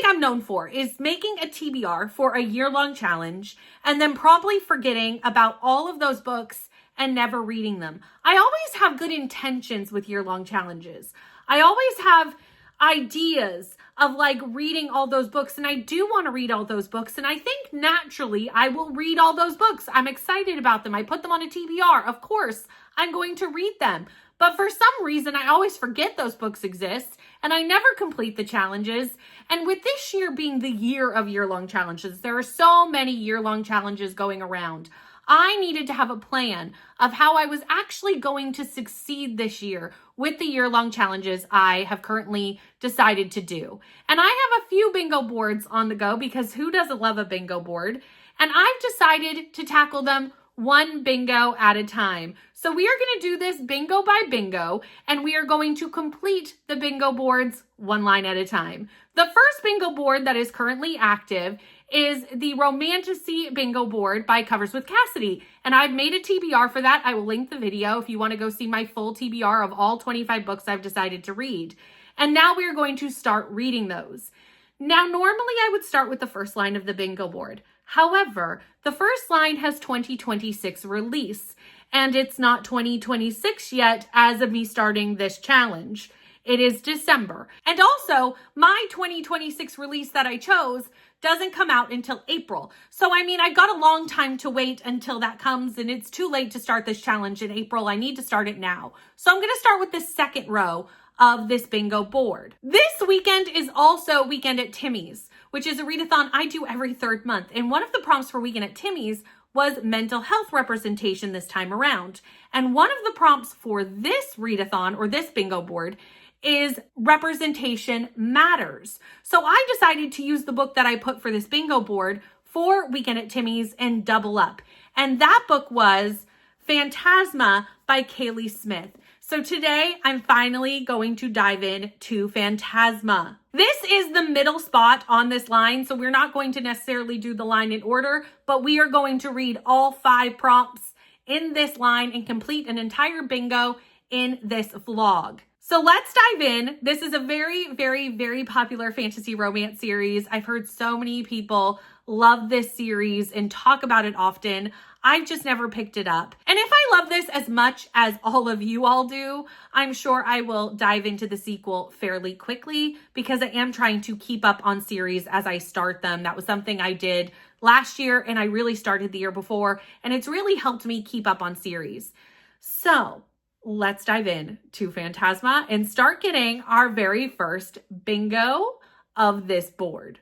I'm known for is making a TBR for a year-long challenge and then promptly forgetting about all of those books and never reading them. I always have good intentions with year-long challenges. I always have ideas of like reading all those books, and I do want to read all those books, and I think naturally I will read all those books. I'm excited about them. I put them on a TBR. Of course, I'm going to read them. But for some reason, I always forget those books exist, and I never complete the challenges. And with this year being the year of year-long challenges, there are so many year-long challenges going around. I needed to have a plan of how I was actually going to succeed this year with the year-long challenges I have currently decided to do. And I have a few bingo boards on the go because who doesn't love a bingo board? And I've decided to tackle them one bingo at a time. So we are going to do this bingo by bingo, and we are going to complete the bingo boards one line at a time. The first bingo board that is currently active is the Romantasy Bingo Board by Covers with Cassidy. And I've made a TBR for that. I will link the video if you want to go see my full TBR of all 25 books I've decided to read. And now we are going to start reading those. Now, normally I would start with the first line of the bingo board. However, the first line has 2026 release, and it's not 2026 yet as of me starting this challenge. It is December. And also, my 2026 release that I chose doesn't come out until April. So, I mean, I got a long time to wait until that comes, and it's too late to start this challenge in April. I need to start it now. So I'm going to start with the second row of this bingo board. This weekend is also Weekend at Timmies, which is a readathon I do every third month. And one of the prompts for Weekend at Timmies was mental health representation this time around. And one of the prompts for this readathon or this bingo board is representation matters. So I decided to use the book that I put for this bingo board for Weekend at Timmies and double up. And that book was Phantasma by Kaylee Smith. So today I'm finally going to dive in to Phantasma. This is the middle spot on this line, so we're not going to necessarily do the line in order, but we are going to read all 5 prompts in this line and complete an entire bingo in this vlog. So let's dive in. This is a very, very, very popular fantasy romance series. I've heard so many people love this series and talk about it often. I've just never picked it up. And if I love this as much as all of you all do, I'm sure I will dive into the sequel fairly quickly because I am trying to keep up on series as I start them. That was something I did last year, and I really started the year before, and it's really helped me keep up on series. So let's dive in to Phantasma and start getting our very first bingo of this board.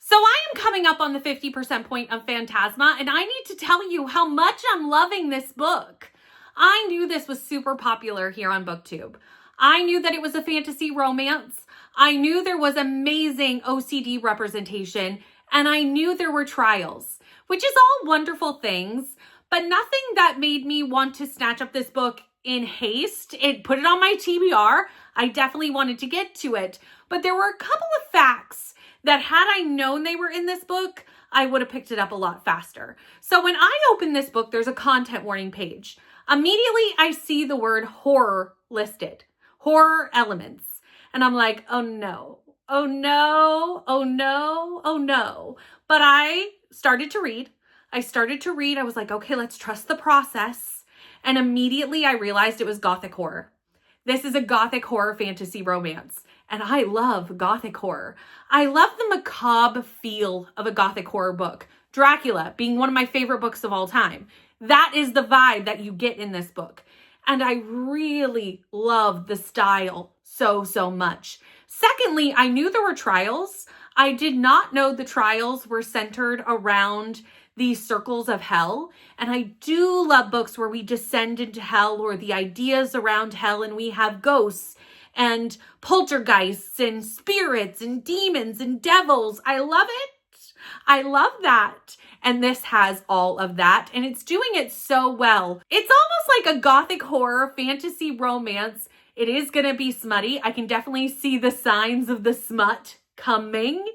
So I am coming up on the 50% point of Phantasma, and I need to tell you how much I'm loving this book. I knew this was super popular here on BookTube. I knew that it was a fantasy romance. I knew there was amazing OCD representation, and I knew there were trials, which is all wonderful things, but nothing that made me want to snatch up this book in haste. It put it on my TBR. I definitely wanted to get to it, but there were a couple of facts that had I known they were in this book, I would have picked it up a lot faster. So when I open this book, there's a content warning page. Immediately, I see the word horror listed, horror elements. And I'm like, oh no, oh no, oh no, oh no. But I started to read. I was like, okay, let's trust the process. And immediately I realized it was gothic horror. This is a gothic horror fantasy romance. And I love gothic horror. I love the macabre feel of a gothic horror book. Dracula being one of my favorite books of all time. That is the vibe that you get in this book. And I really love the style so much. Secondly, I knew there were trials. I did not know the trials were centered around these circles of hell. And I do love books where we descend into hell or the ideas around hell and we have ghosts and poltergeists and spirits and demons and devils. I love it. I love that. And this has all of that, and it's doing it so well. It's almost like a gothic horror fantasy romance. It is going to be smutty. I can definitely see the signs of the smut coming,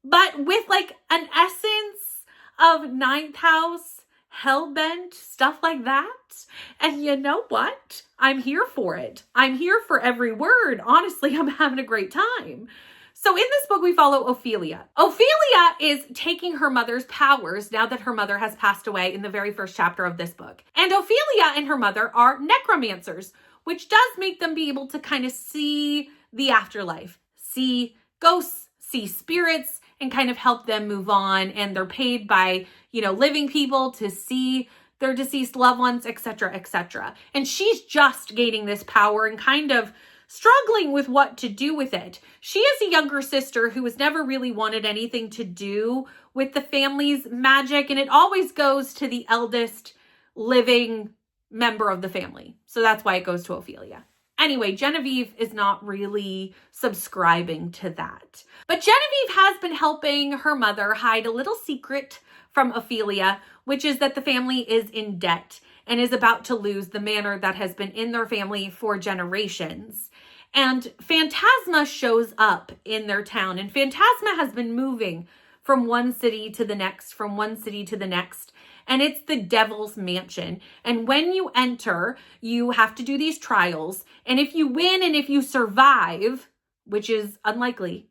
but with like an essence of ninth house, hell-bent, stuff like that. And you know what? I'm here for it. I'm here for every word. Honestly, I'm having a great time. So in this book, we follow Ophelia. Ophelia is taking her mother's powers now that her mother has passed away in the very first chapter of this book. And Ophelia and her mother are necromancers, which does make them be able to kind of see the afterlife, see ghosts, see spirits, and kind of help them move on. And they're paid by, living people to see their deceased loved ones, etc., etc. And she's just gaining this power and kind of struggling with what to do with it. She is a younger sister who has never really wanted anything to do with the family's magic, and it always goes to the eldest living member of the family. So that's why it goes to Ophelia. Anyway, Genevieve is not really subscribing to that. But Genevieve has been helping her mother hide a little secret from Ophelia, which is that the family is in debt and is about to lose the manor that has been in their family for generations. And Phantasma shows up in their town, and Phantasma has been moving from one city to the next, from one city to the next. And it's the Devil's Mansion. And when you enter, you have to do these trials. And if you win and if you survive, which is unlikely,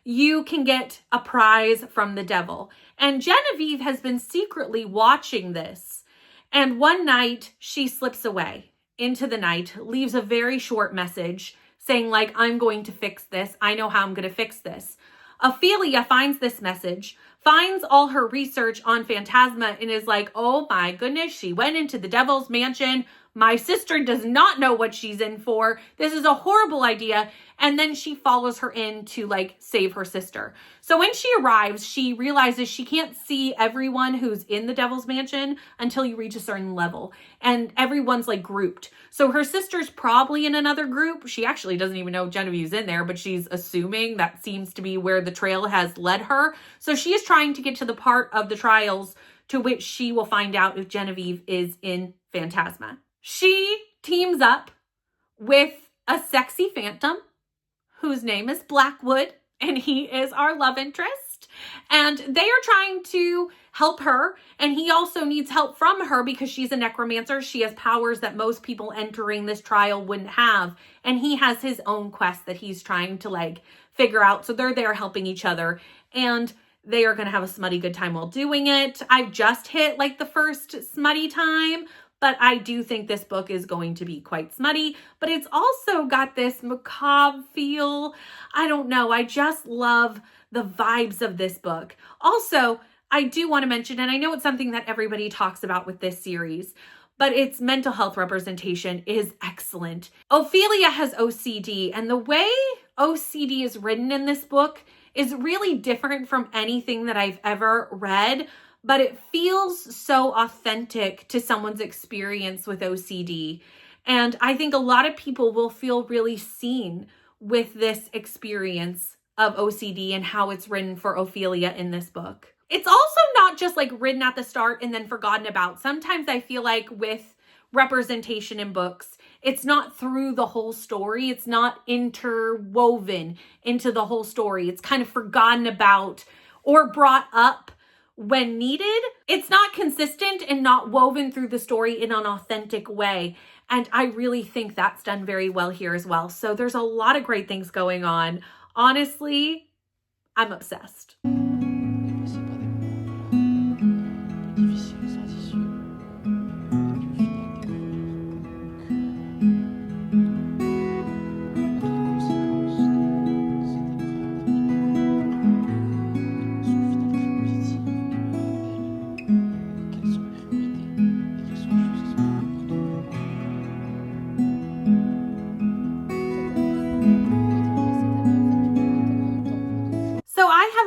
you can get a prize from the devil. And Genevieve has been secretly watching this. And one night she slips away into the night, leaves a very short message saying like, I'm going to fix this. I know how I'm going to fix this. Ophelia finds this message, finds all her research on Phantasma, and is like, oh my goodness, she went into the Devil's Mansion. My sister does not know what she's in for. This is a horrible idea. And then she follows her in to save her sister. So when she arrives, she realizes she can't see everyone who's in the Devil's Mansion until you reach a certain level. And everyone's grouped. So her sister's probably in another group. She actually doesn't even know Genevieve's in there, but she's assuming that seems to be where the trail has led her. So she is trying to get to the part of the trials to which she will find out if Genevieve is in Phantasma. She teams up with a sexy phantom whose name is Blackwood, and he is our love interest. And they are trying to help her, and he also needs help from her because she's a necromancer. She has powers that most people entering this trial wouldn't have, and he has his own quest that he's trying to figure out. So they're there helping each other, and they are going to have a smutty good time while doing it. I've just hit the first smutty time, but I do think this book is going to be quite smutty, but it's also got this macabre feel. I don't know. I just love the vibes of this book. Also, I do want to mention, and I know it's something that everybody talks about with this series, but its mental health representation is excellent. Ophelia has OCD, and the way OCD is written in this book is really different from anything that I've ever read, but it feels so authentic to someone's experience with OCD. And I think a lot of people will feel really seen with this experience of OCD and how it's written for Ophelia in this book. It's also not just written at the start and then forgotten about. Sometimes I feel like with representation in books, it's not through the whole story. It's not interwoven into the whole story. It's kind of forgotten about or brought up when needed. It's not consistent and not woven through the story in an authentic way. And I really think that's done very well here as well. So there's a lot of great things going on. Honestly, I'm obsessed.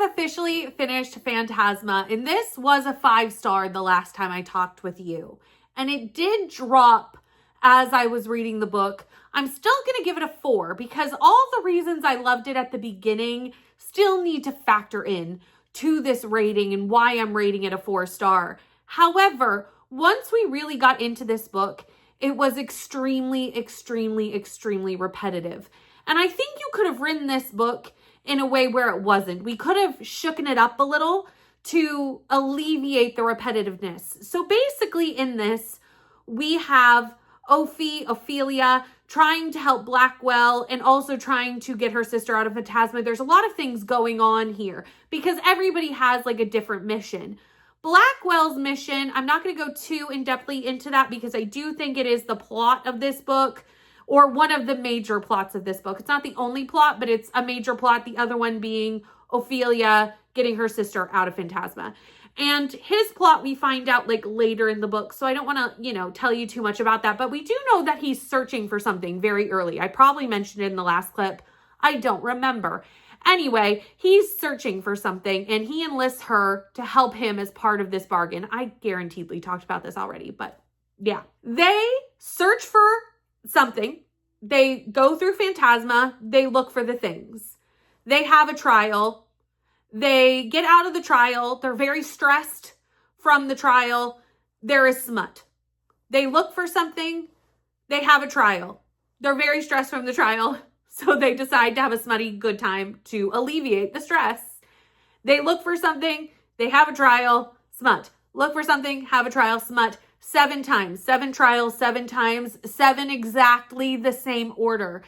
Officially finished Phantasma, and this was a 5-star the last time I talked with you, and it did drop as I was reading the book. I'm still going to give it a 4 because all the reasons I loved it at the beginning still need to factor in to this rating and why I'm rating it a 4-star. However, once we really got into this book, it was extremely, extremely, extremely repetitive. And I think you could have written this book in a way where it wasn't. We could have shooken it up a little to alleviate the repetitiveness. So basically in this, we have Ophelia trying to help Blackwell and also trying to get her sister out of Phantasma. There's a lot of things going on here because everybody has like a different mission. Blackwell's mission, I'm not going to go too in-depthly into that because I do think it is the plot of this book, or one of the major plots of this book. It's not the only plot, but it's a major plot. The other one being Ophelia getting her sister out of Phantasma. And his plot we find out like later in the book. So I don't want to, tell you too much about that. But we do know that he's searching for something very early. I probably mentioned it in the last clip. I don't remember. Anyway, he's searching for something and he enlists her to help him as part of this bargain. I guaranteedly talked about this already, but yeah. They search for something. They go through Phantasma. They look for the things. They have a trial. They get out of the trial. They're very stressed from the trial. There is smut. They look for something. They have a trial. They're very stressed from the trial. So they decide to have a smutty good time to alleviate the stress. They look for something. They have a trial. Smut. Look for something. Have a trial. Smut. 7 times. 7 trials. 7 times. 7 exactly the same order.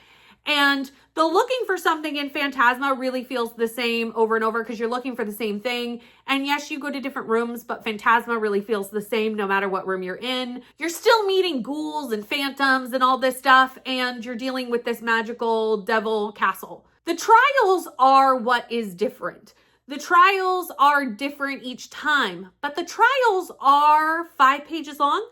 And the looking for something in Phantasma really feels the same over and over because you're looking for the same thing. And yes, you go to different rooms, but Phantasma really feels the same no matter what room you're in. You're still meeting ghouls and phantoms and all this stuff, and you're dealing with this magical devil castle. The trials are what is different. The trials are different each time, but the trials are 5 pages long.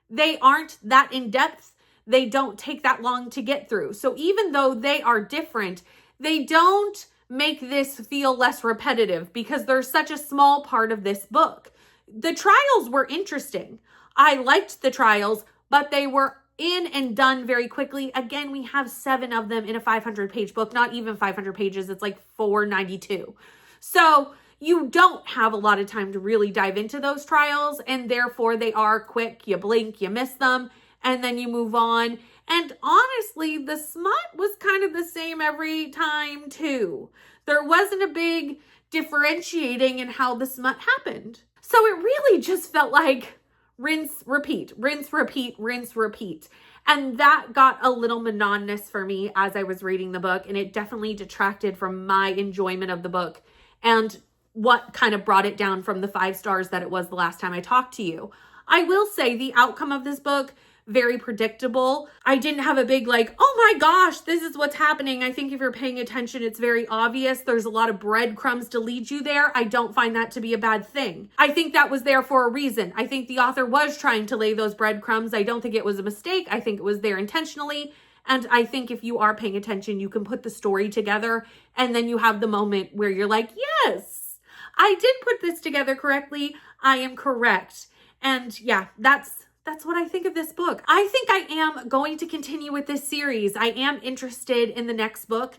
They aren't that in depth. They don't take that long to get through. So even though they are different, they don't make this feel less repetitive because they're such a small part of this book. The trials were interesting. I liked the trials, but they were in and done very quickly. Again, we have 7 of them in a 500-page book, not even 500 pages. It's like 492. So you don't have a lot of time to really dive into those trials, and therefore they are quick. You blink, you miss them, and then you move on. And honestly, the smut was kind of the same every time too. There wasn't a big differentiating in how the smut happened. So it really just felt like rinse, repeat, rinse, repeat, rinse, repeat. And that got a little monotonous for me as I was reading the book, and it definitely detracted from my enjoyment of the book and what kind of brought it down from the 5 stars that it was the last time I talked to you. I will say the outcome of this book, very predictable. I didn't have a big like, oh my gosh, this is what's happening. I think if you're paying attention, it's very obvious. There's a lot of breadcrumbs to lead you there. I don't find that to be a bad thing. I think that was there for a reason. I think the author was trying to lay those breadcrumbs. I don't think it was a mistake. I think it was there intentionally. And I think if you are paying attention, you can put the story together, and then you have the moment where you're like, yes, I did put this together correctly. I am correct. And yeah, that's what I think of this book. I think I am going to continue with this series. I am interested in the next book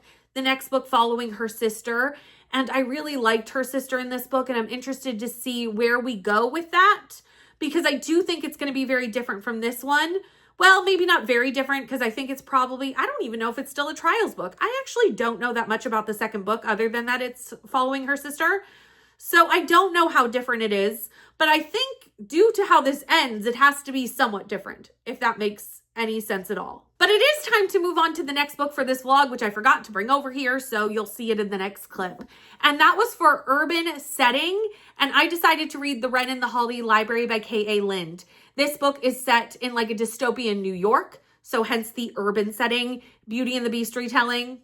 following her sister. And I really liked her sister in this book, and I'm interested to see where we go with that, because I do think it's going to be very different from this one. Well, maybe not very different, because I think it's probably, I don't even know if it's still a trials book. I actually don't know that much about the second book other than that it's following her sister. So I don't know how different it is, but I think due to how this ends, it has to be somewhat different, if that makes any sense at all. But it is time to move on to the next book for this vlog, which I forgot to bring over here, so you'll see it in the next clip. And that was for urban setting, and I decided to read The Wren and the Holly Library by K.A. Lind. This book is set in like a dystopian New York, so hence the urban setting. Beauty and the Beast retelling.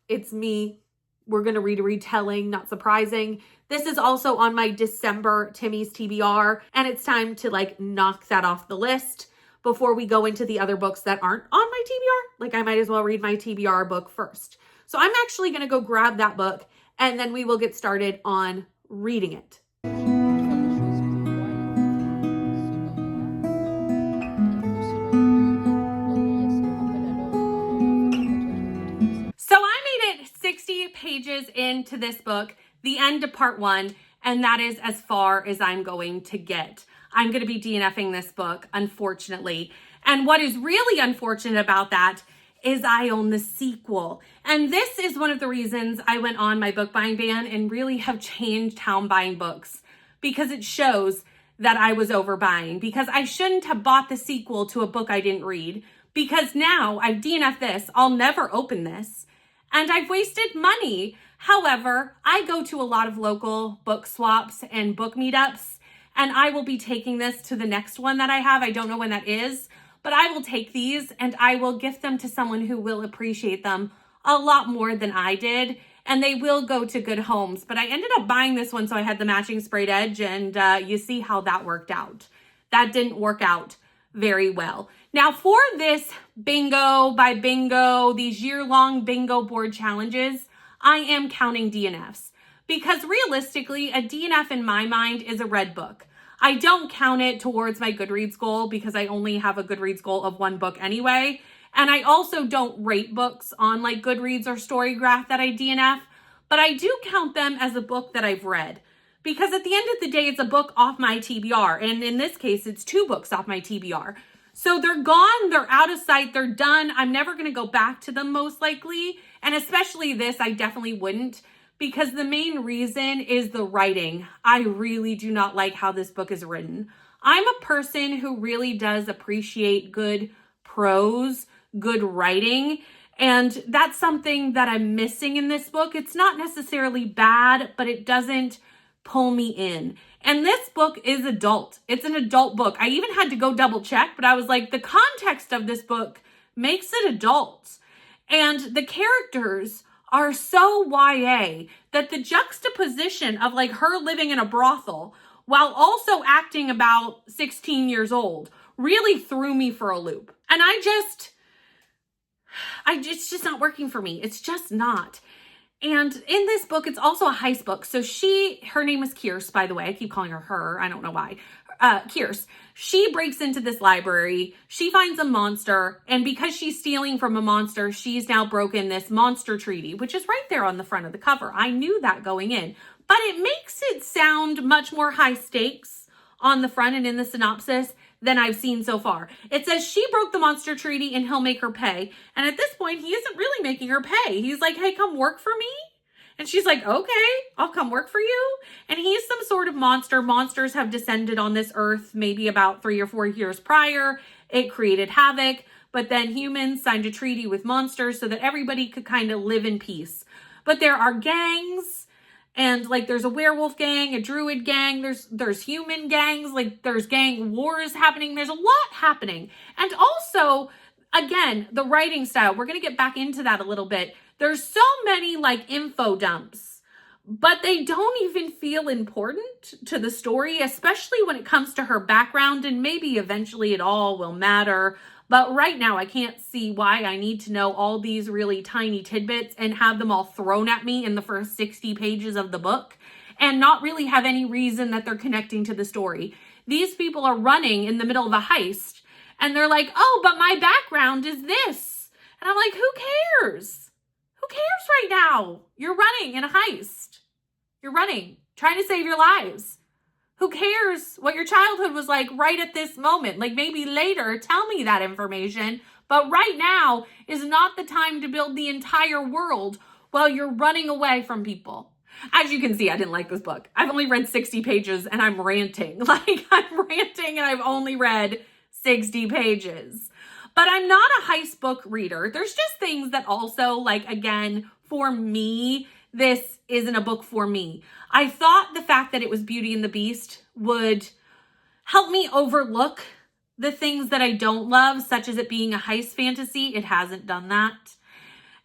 It's me. We're going to read a retelling, not surprising. This is also on my December Timmies TBR, and it's time to like knock that off the list before we go into the other books that aren't on my TBR. Like I might as well read my TBR book first. So I'm actually going to go grab that book, and then we will get started on reading it. So I made it 60 pages into this book, the end of part 1, and that is as far as I'm going to get. I'm going to be DNFing this book, unfortunately. And what is really unfortunate about that is I own the sequel. And this is one of the reasons I went on my book buying ban and really have changed how I'm buying books, because it shows that I was overbuying, because I shouldn't have bought the sequel to a book I didn't read, because now I've DNF'd this, I'll never open this, and I've wasted money. However, I go to a lot of local book swaps and book meetups, and I will be taking this to the next one that I have. I don't know when that is, but I will take these and I will gift them to someone who will appreciate them a lot more than I did. And they will go to good homes. But I ended up buying this one so I had the matching sprayed edge, and you see how that worked out. That didn't work out very well. Now for this bingo by bingo, these year-long bingo board challenges, I am counting DNFs. Because realistically, a DNF in my mind is a red book. I don't count it towards my Goodreads goal because I only have a Goodreads goal of one book anyway. And I also don't rate books on like Goodreads or Storygraph that I DNF, but I do count them as a book that I've read. Because at the end of the day, it's a book off my TBR. And in this case, it's 2 books off my TBR. So they're gone, they're out of sight, they're done. I'm never gonna go back to them most likely. And especially this, I definitely wouldn't, because the main reason is the writing. I really do not like how this book is written. I'm a person who really does appreciate good prose, good writing, and that's something that I'm missing in this book. It's not necessarily bad, but it doesn't pull me in. And this book is adult. It's an adult book. I even had to go double check, but I was like, the context of this book makes it adult. And the characters are so YA that the juxtaposition of like her living in a brothel while also acting about 16 years old really threw me for a loop. And it's just not working for me. It's just not. And in this book, it's also a heist book. So her name is Kierce, by the way. I keep calling her. I don't know why. Kierce. She breaks into this library. She finds a monster. And because she's stealing from a monster, she's now broken this monster treaty, which is right there on the front of the cover. I knew that going in. But it makes it sound much more high stakes on the front and in the synopsis than I've seen so far. It says she broke the monster treaty and he'll make her pay. And at this point, he isn't really making her pay. He's like, hey, come work for me. And she's like, okay, I'll come work for you. And he's some sort of monster. Monsters have descended on this earth maybe about 3 or 4 years prior. It created havoc, but then humans signed a treaty with monsters so that everybody could kind of live in peace. But there are gangs, and like there's a werewolf gang, a druid gang, there's human gangs, like there's gang wars happening. There's a lot happening. And also, again, the writing style, we're going to get back into that a little bit. There's so many like info dumps, but they don't even feel important to the story, especially when it comes to her background, and maybe eventually it all will matter. But right now, I can't see why I need to know all these really tiny tidbits and have them all thrown at me in the first 60 pages of the book and not really have any reason that they're connecting to the story. These people are running in the middle of a heist and they're like, oh, but my background is this. And I'm like, who cares? Who cares right now? You're running in a heist. You're running, trying to save your lives. Who cares what your childhood was like right at this moment? Like maybe later, tell me that information. But right now is not the time to build the entire world while you're running away from people. As you can see, I didn't like this book. I've only read 60 pages and I'm ranting. Like I'm ranting and I've only read 60 pages. But I'm not a heist book reader. There's just things that also, like, again, for me, this isn't a book for me. I thought the fact that it was Beauty and the Beast would help me overlook the things that I don't love, such as it being a heist fantasy. It hasn't done that.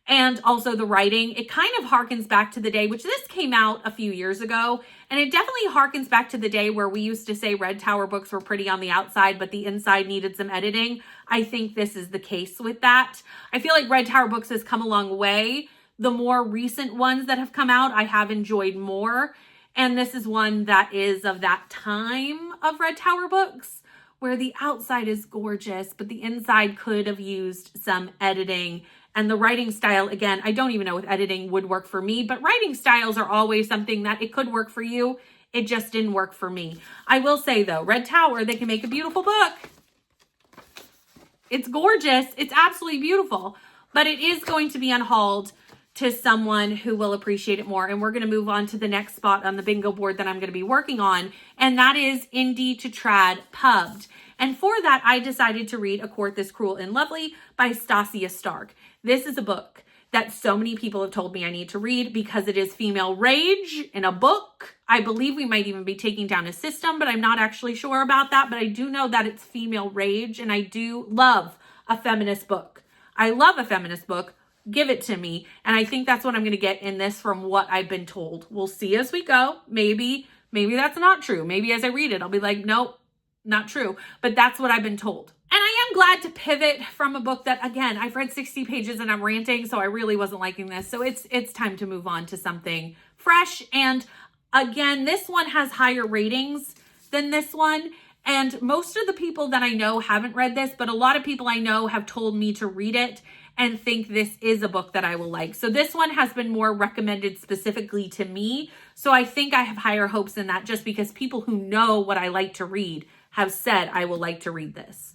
And also the writing, it kind of harkens back to the day, which this came out a few years ago, and it definitely harkens back to the day where we used to say Red Tower books were pretty on the outside, but the inside needed some editing. I think this is the case with that. I feel like Red Tower books has come a long way. The more recent ones that have come out, I have enjoyed more. And this is one that is of that time of Red Tower books, where the outside is gorgeous, but the inside could have used some editing. And the writing style, again, I don't even know if editing would work for me, but writing styles are always something that it could work for you. It just didn't work for me. I will say though, Red Tower, they can make a beautiful book. It's gorgeous. It's absolutely beautiful. but it is going to be unhauled to someone who will appreciate it more. And we're going to move on to the next spot on the bingo board that I'm going to be working on. And that is Indie to Trad Pubbed. And for that, I decided to read A Court This Cruel and Lovely by Stasia Stark. This is a book that so many people have told me I need to read because it is female rage in a book. I believe we might even be taking down a system, but I'm not actually sure about that. But I do know that it's female rage, and I do love a feminist book. I love a feminist book. Give it to me. And I think that's what I'm going to get in this from what I've been told. We'll see as we go. Maybe that's not true. Maybe as I read it, I'll be like, nope, not true. But that's what I've been told. And I am glad to pivot from a book that, again, I've read 60 pages and I'm ranting, so I really wasn't liking this. So it's time to move on to something fresh. And again, this one has higher ratings than this one. And most of the people that I know haven't read this, but a lot of people I know have told me to read it and think this is a book that I will like. So this one has been more recommended specifically to me. So I think I have higher hopes than that just because people who know what I like to read have said I will like to read this.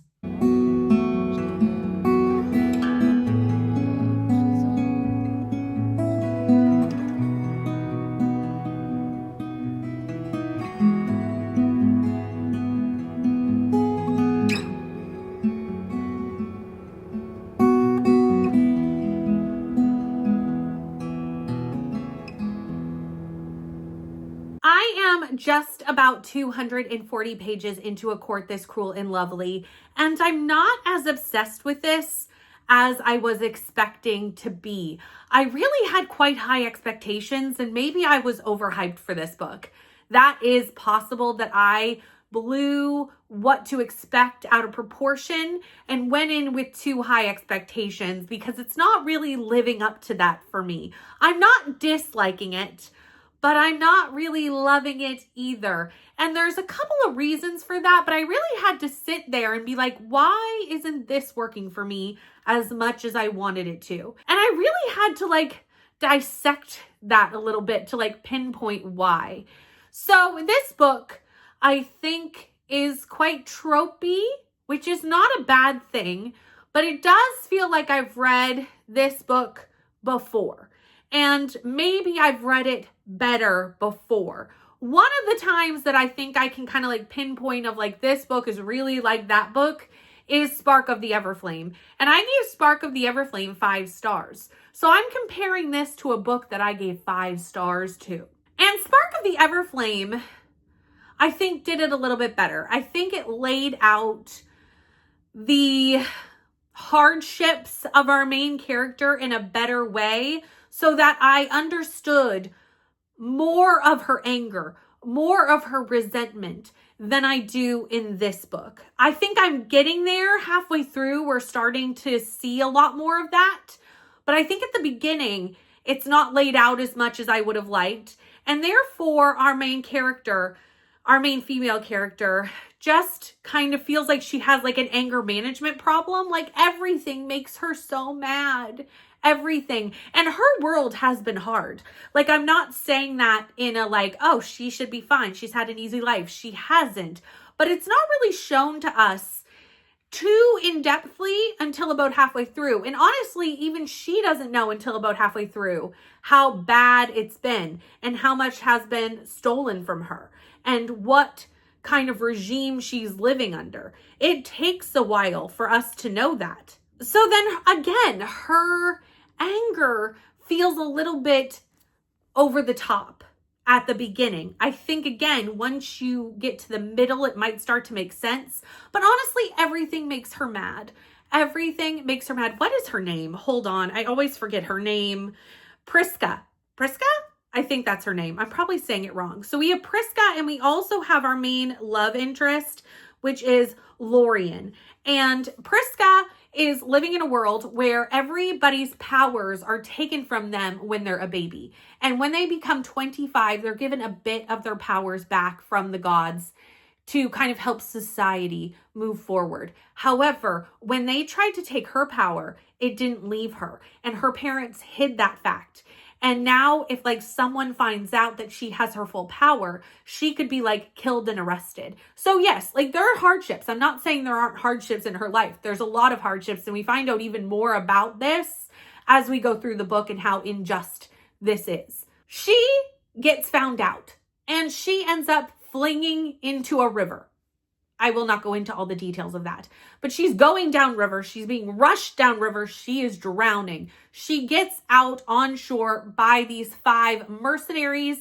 Just about 240 pages into A Court This Cruel and Lovely, and I'm not as obsessed with this as I was expecting to be. I really had quite high expectations, and maybe I was overhyped for this book. That is possible that I blew what to expect out of proportion and went in with too high expectations because it's not really living up to that for me. I'm not disliking it, but I'm not really loving it either. And there's a couple of reasons for that, but I really had to sit there and be like, why isn't this working for me as much as I wanted it to? And I really had to dissect that a little bit to pinpoint why. So this book, I think, is quite tropey, which is not a bad thing, but it does feel like I've read this book before. And maybe I've read it better before. One of the times that I think I can kind of pinpoint of this book is really like that book is Spark of the Everflame. And I gave Spark of the Everflame 5 stars. So I'm comparing this to a book that I gave 5 stars to. And Spark of the Everflame, I think, did it a little bit better. I think it laid out the hardships of our main character in a better way, so that I understood more of her anger, more of her resentment than I do in this book. I think I'm getting there halfway through. We're starting to see a lot more of that. But I think at the beginning, it's not laid out as much as I would have liked. And therefore, our main character, our main female character, just kind of feels like she has an anger management problem. Everything makes her so mad. Everything. And her world has been hard. I'm not saying that in a oh, she should be fine. She's had an easy life. She hasn't. But it's not really shown to us too in-depthly until about halfway through. And honestly, even she doesn't know until about halfway through how bad it's been and how much has been stolen from her and what kind of regime she's living under. It takes a while for us to know that. So then again, her anger feels a little bit over the top at the beginning. I think, again, once you get to the middle, it might start to make sense. But honestly, everything makes her mad. Everything makes her mad. What is her name? Hold on. I always forget her name. Priska. Priska? I think that's her name. I'm probably saying it wrong. So we have Priska, and we also have our main love interest, which is Lorien. And Priska is living in a world where everybody's powers are taken from them when they're a baby. And when they become 25, they're given a bit of their powers back from the gods to kind of help society move forward. However, when they tried to take her power, it didn't leave her. And her parents hid that fact. And now if like someone finds out that she has her full power, she could be like killed and arrested. So yes, like there are hardships. I'm not saying there aren't hardships in her life. There's a lot of hardships, and we find out even more about this as we go through the book and how unjust this is. She gets found out and she ends up flinging into a river. I will not go into all the details of that, but she's going down river. She's being rushed down river. She is drowning. She gets out on shore by these 5 mercenaries.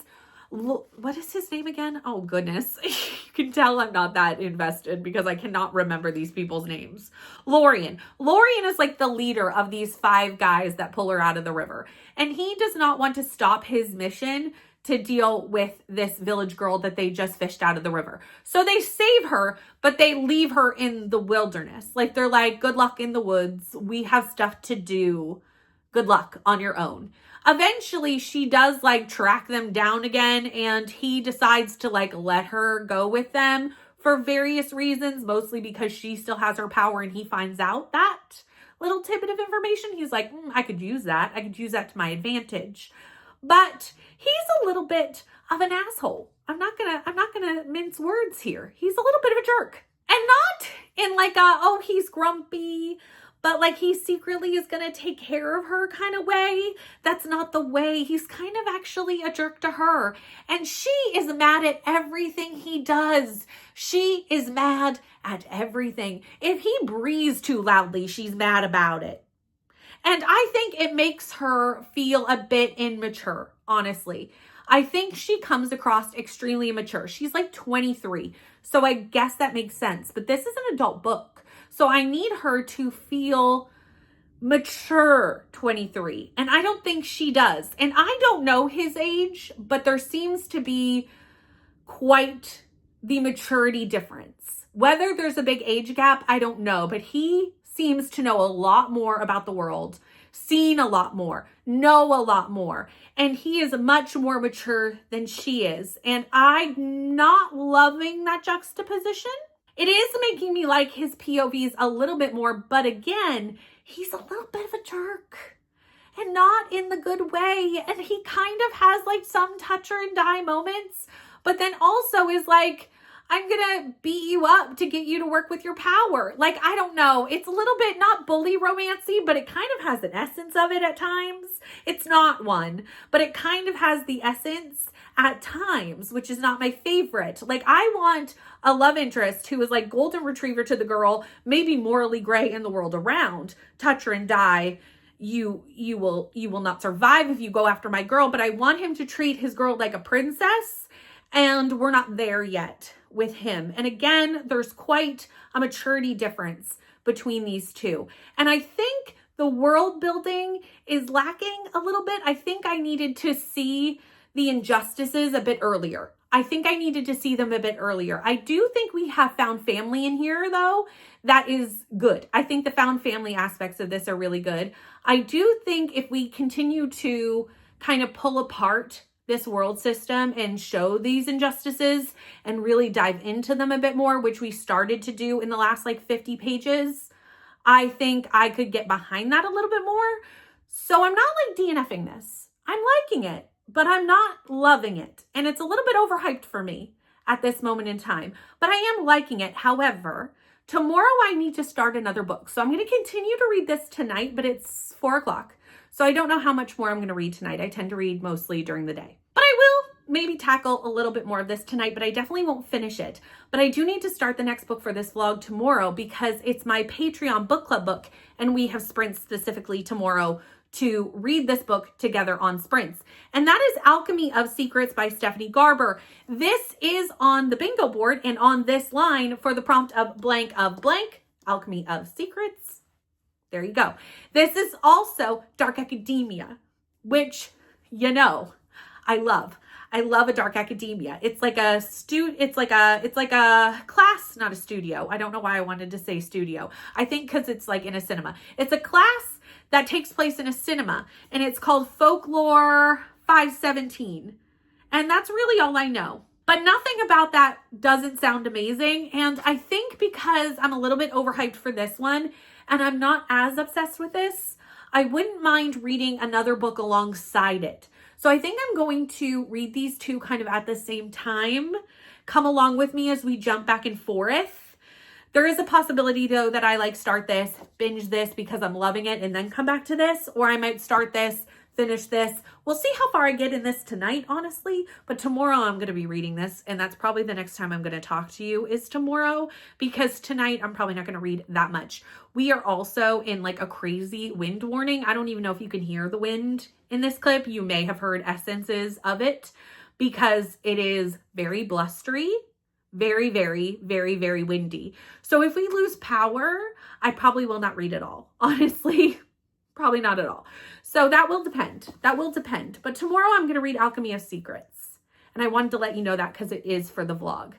What is his name again? Oh goodness. You can tell I'm not that invested because I cannot remember these people's names. Lorien. Lorien is like the leader of these 5 guys that pull her out of the river. And he does not want to stop his mission to deal with this village girl that they just fished out of the river. So they save her, but they leave her in the wilderness. Like they're like, good luck in the woods. We have stuff to do. Good luck on your own. Eventually she does like track them down again, and he decides to like let her go with them for various reasons, mostly because she still has her power and he finds out that little tidbit of information. He's like, I could use that. I could use that to my advantage. But he's a little bit of an asshole. I'm not gonna mince words here. He's a little bit of a jerk. And not in like a, oh, he's grumpy, but like he secretly is gonna take care of her kind of way. That's not the way. He's kind of actually a jerk to her. And she is mad at everything he does. She is mad at everything. If he breathes too loudly, she's mad about it. And I think it makes her feel a bit immature, honestly. I think she comes across extremely immature. She's like 23, so I guess that makes sense. But this is an adult book, so I need her to feel mature 23. And I don't think she does. And I don't know his age, but there seems to be quite the maturity difference. Whether there's a big age gap, I don't know. But he seems to know a lot more about the world, seen a lot more, know a lot more. And he is much more mature than she is. And I'm not loving that juxtaposition. It is making me like his POVs a little bit more, but again, he's a little bit of a jerk. And not in the good way. And he kind of has like some toucher and die moments, but then also is like, I'm gonna beat you up to get you to work with your power. Like, I don't know. It's a little bit not bully romancy, but it kind of has an essence of it at times. It's not one, but it kind of has the essence at times, which is not my favorite. Like, I want a love interest who is like golden retriever to the girl, maybe morally gray in the world around, touch her and die. You will not survive if you go after my girl, but I want him to treat his girl like a princess, and we're not there yet with him. And again, there's quite a maturity difference between these two. And I think the world building is lacking a little bit. I think I needed to see the injustices a bit earlier. I think I needed to see them a bit earlier. I do think we have found family in here though. That is good. I think the found family aspects of this are really good. I do think if we continue to kind of pull apart this world system and show these injustices and really dive into them a bit more, which we started to do in the last like 50 pages, I think I could get behind that a little bit more. So I'm not like DNFing this. I'm liking it, but I'm not loving it. And it's a little bit overhyped for me at this moment in time, but I am liking it. However, tomorrow I need to start another book. So I'm going to continue to read this tonight, but it's 4 o'clock. So I don't know how much more I'm going to read tonight. I tend to read mostly during the day. But I will maybe tackle a little bit more of this tonight, but I definitely won't finish it. But I do need to start the next book for this vlog tomorrow because it's my Patreon book club book, and we have sprints specifically tomorrow to read this book together on sprints. And that is Alchemy of Secrets by Stephanie Garber. This is on the bingo board and on this line for the prompt of blank, Alchemy of Secrets. There you go. This is also dark academia, which, you know, I love. I love a dark academia. It's like a it's like a class, not a studio. I don't know why I wanted to say studio. I think because it's like in a cinema. It's a class that takes place in a cinema, and it's called Folklore 517. And that's really all I know. But nothing about that doesn't sound amazing. And I think because I'm a little bit overhyped for this one, and I'm not as obsessed with this, I wouldn't mind reading another book alongside it. So I think I'm going to read these two kind of at the same time. Come along with me as we jump back and forth. There is a possibility though that I like start this, binge this because I'm loving it, and then come back to this, or I might start this, finish this. We'll see how far I get in this tonight, honestly, but tomorrow I'm going to be reading this, and that's probably the next time I'm going to talk to you is tomorrow, because tonight I'm probably not going to read that much. We are also in like a crazy wind warning. I don't even know if you can hear the wind in this clip. You may have heard essences of it because it is very blustery, very, very, very, very windy. So if we lose power, I probably will not read it all, honestly. Probably not at all. So that will depend. That will depend. But tomorrow I'm going to read Alchemy of Secrets. And I wanted to let you know that because it is for the vlog.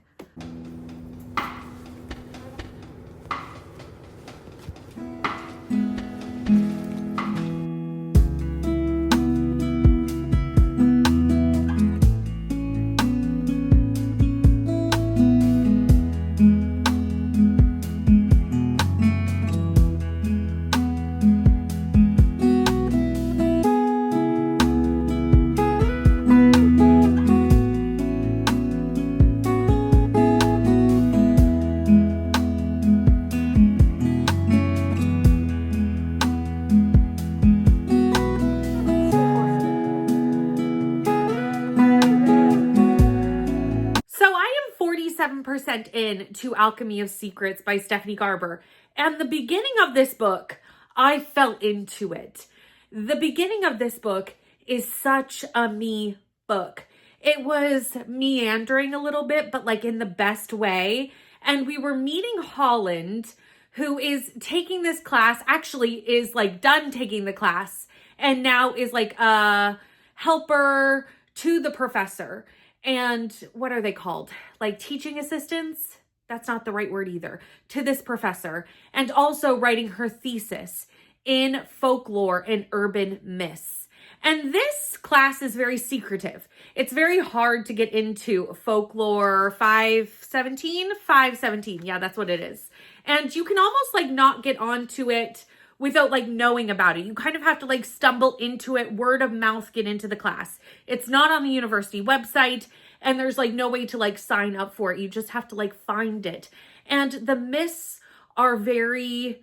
In to Alchemy of Secrets by Stephanie Garber. And the beginning of this book, I fell into it. The beginning of this book is such a me book. It was meandering a little bit, but like in the best way. And we were meeting Holland, who is taking this class, actually is like done taking the class, and now is like a helper to the professor. And what are they called? Like teaching assistants? That's not the right word either. To this professor. And also writing her thesis in folklore and urban myths. And this class is very secretive. It's very hard to get into folklore 517. 517. Yeah, that's what it is. And you can almost like not get onto it without like knowing about it. You kind of have to like stumble into it, word of mouth, get into the class. It's not on the university website, and there's like no way to like sign up for it. You just have to like find it. And the myths are very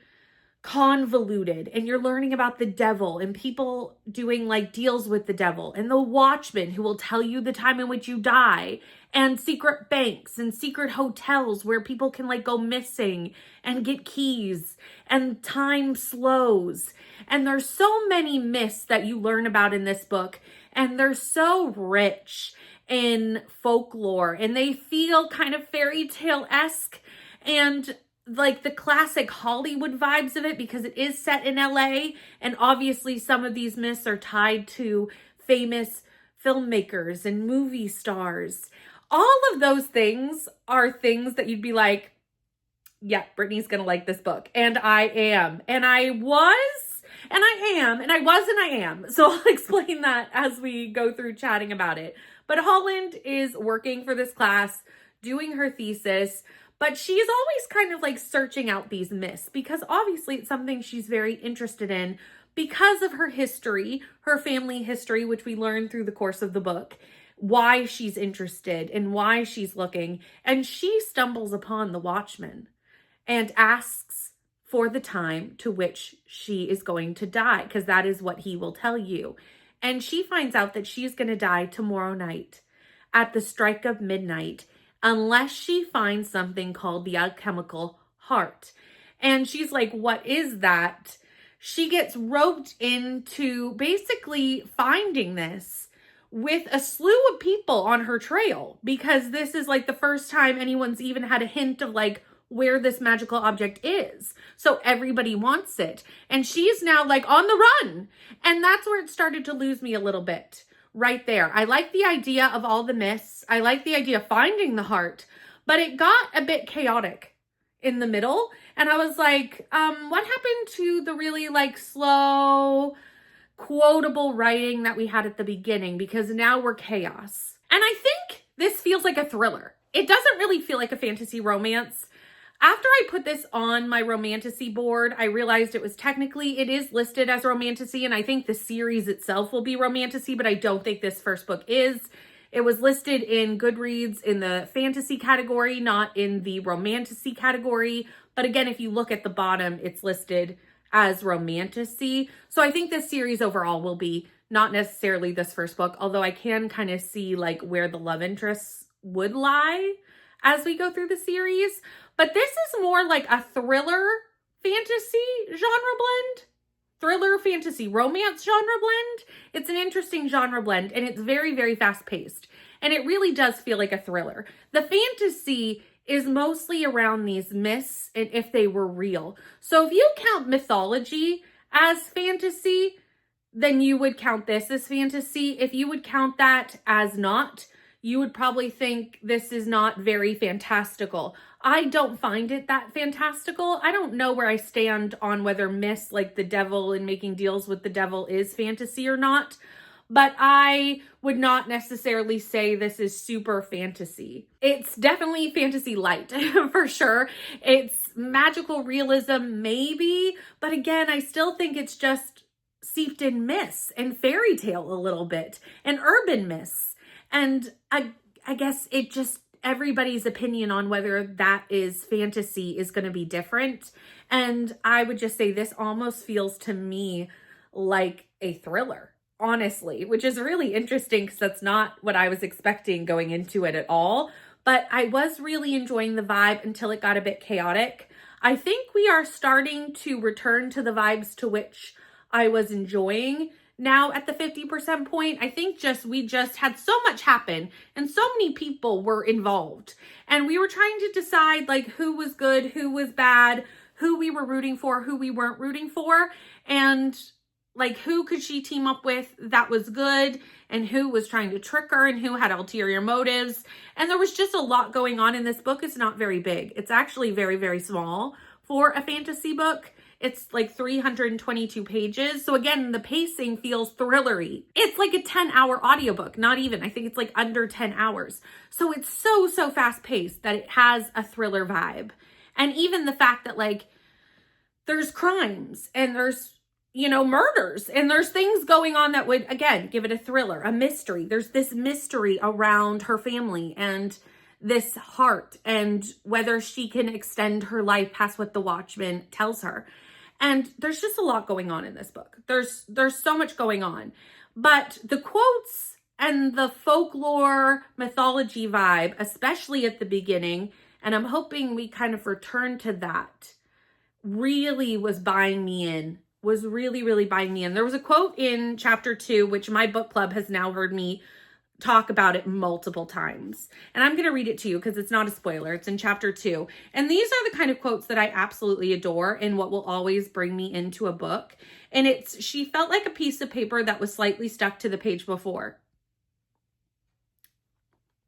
convoluted, and you're learning about the devil and people doing like deals with the devil, and the watchman who will tell you the time in which you die, and secret banks and secret hotels where people can like go missing and get keys, and time slows. And there's so many myths that you learn about in this book, and they're so rich in folklore, and they feel kind of fairy tale-esque and like the classic Hollywood vibes of it, because it is set in LA, and obviously some of these myths are tied to famous filmmakers and movie stars. All of those things are things that you'd be like, yeah, Brittany's gonna like this book. And I am. And I was, and I am, and I was, and I am. So I'll explain that as we go through chatting about it. But Holland is working for this class, doing her thesis, but she's always kind of like searching out these myths, because obviously it's something she's very interested in because of her history, her family history, which we learn through the course of the book, why she's interested and why she's looking. And she stumbles upon the Watchman and asks for the time to which she is going to die, because that is what he will tell you. And she finds out that she's going to die tomorrow night at the strike of midnight, unless she finds something called the alchemical heart. And she's like, what is that? She gets roped into basically finding this with a slew of people on her trail, because this is like the first time anyone's even had a hint of like where this magical object is. So everybody wants it. And she's now like on the run. And that's where it started to lose me a little bit. Right there. I like the idea of all the myths. I like the idea of finding the heart, but it got a bit chaotic in the middle. And I was like, what happened to the really like slow, quotable writing that we had at the beginning? Because now we're chaos. And I think this feels like a thriller. It doesn't really feel like a fantasy romance. After I put this on my Romantasy board, I realized it is listed as Romantasy, and I think the series itself will be Romantasy, but I don't think this first book is. It was listed in Goodreads in the fantasy category, not in the Romantasy category. But again, if you look at the bottom, it's listed as Romantasy. So I think this series overall will be not necessarily this first book, although I can kind of see like where the love interests would lie as we go through the series. But this is more like a thriller fantasy genre blend. Thriller, fantasy, romance genre blend. It's an interesting genre blend, and it's very, very fast paced. And it really does feel like a thriller. The fantasy is mostly around these myths and if they were real. So if you count mythology as fantasy, then you would count this as fantasy. If you would count that as not, you would probably think this is not very fantastical. I don't find it that fantastical. I don't know where I stand on whether myths like the devil and making deals with the devil is fantasy or not, but I would not necessarily say this is super fantasy. It's definitely fantasy light for sure. It's magical realism maybe, but again, I still think it's just steeped in myths and fairy tale a little bit and urban myths. And I guess it just, everybody's opinion on whether that is fantasy is going to be different. And I would just say this almost feels to me like a thriller, honestly, which is really interesting because that's not what I was expecting going into it at all. But I was really enjoying the vibe until it got a bit chaotic. I think we are starting to return to the vibes to which I was enjoying now at the 50% point. I think we just had so much happen and so many people were involved. And we were trying to decide like who was good, who was bad, who we were rooting for, who we weren't rooting for. And like who could she team up with that was good and who was trying to trick her and who had ulterior motives. And there was just a lot going on in this book. It's not very big. It's actually very, very small for a fantasy book. It's like 322 pages. So again, the pacing feels thrillery. It's like a 10-hour audiobook, not even. I think it's like under 10 hours. So it's so fast paced that it has a thriller vibe. And even the fact that like there's crimes and there's, murders and there's things going on that would, again, give it a thriller, a mystery. There's this mystery around her family and this heart and whether she can extend her life past what the Watchman tells her. And there's just a lot going on in this book. There's so much going on. But the quotes and the folklore mythology vibe, especially at the beginning, and I'm hoping we kind of return to that, really was buying me in, was really buying me in. There was a quote in chapter 2, which my book club has now heard me talk about it multiple times. And I'm going to read it to you because it's not a spoiler. It's in chapter 2. And these are the kind of quotes that I absolutely adore and what will always bring me into a book. And it's, she felt like a piece of paper that was slightly stuck to the page before.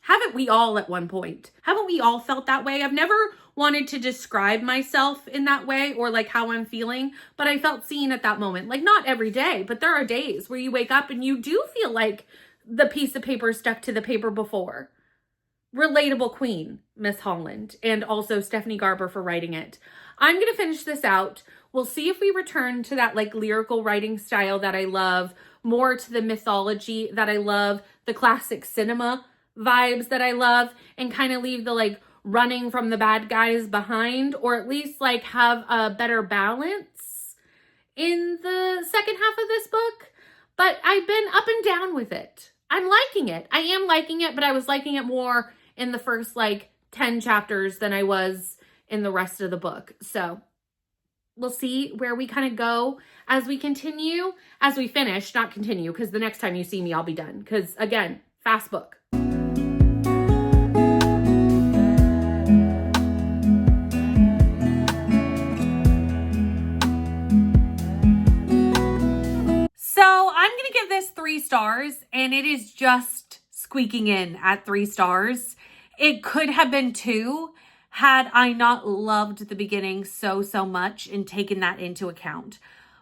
Haven't we all at one point? Haven't we all felt that way? I've never wanted to describe myself in that way or like how I'm feeling, but I felt seen at that moment. Like not every day, but there are days where you wake up and you do feel like the piece of paper stuck to the paper before. Relatable queen, Miss Holland, and also Stephanie Garber for writing it. I'm going to finish this out. We'll see if we return to that like lyrical writing style that I love, more to the mythology that I love, the classic cinema vibes that I love, and kind of leave the like running from the bad guys behind, or at least like have a better balance in the second half of this book. But I've been up and down with it. I'm liking it. I am liking it, but I was liking it more in the first like 10 chapters than I was in the rest of the book. So we'll see where we kind of go as we continue, as we finish, not continue, because the next time you see me, I'll be done. Because again, fast book. So I'm going to give this 3 stars, and it is just squeaking in at 3 stars. It could have been 2 had I not loved the beginning so much and taken that into account.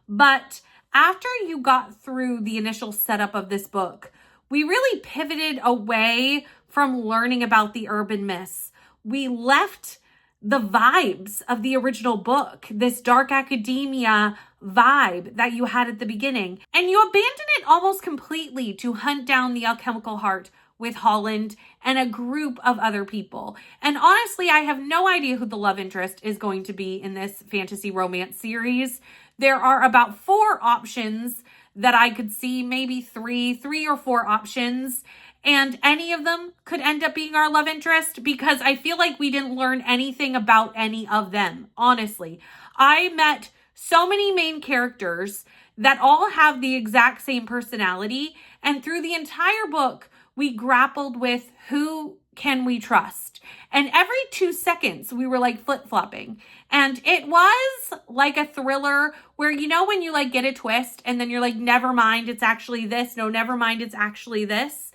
But after you got through the initial setup of this book, we really pivoted away from learning about the urban myths. We left the vibes of the original book, this dark academia vibe that you had at the beginning. And you abandon it almost completely to hunt down the alchemical heart with Holland and a group of other people. And honestly, I have no idea who the love interest is going to be in this fantasy romance series. There are about 4 options that I could see, maybe three or 4 options. And any of them could end up being our love interest, because I feel like we didn't learn anything about any of them, honestly. I met so many main characters that all have the exact same personality. And through the entire book, we grappled with who can we trust. And every 2 seconds, we were like flip-flopping. And it was like a thriller where, you know, when you like get a twist and then you're like, never mind, it's actually this. No, never mind, it's actually this.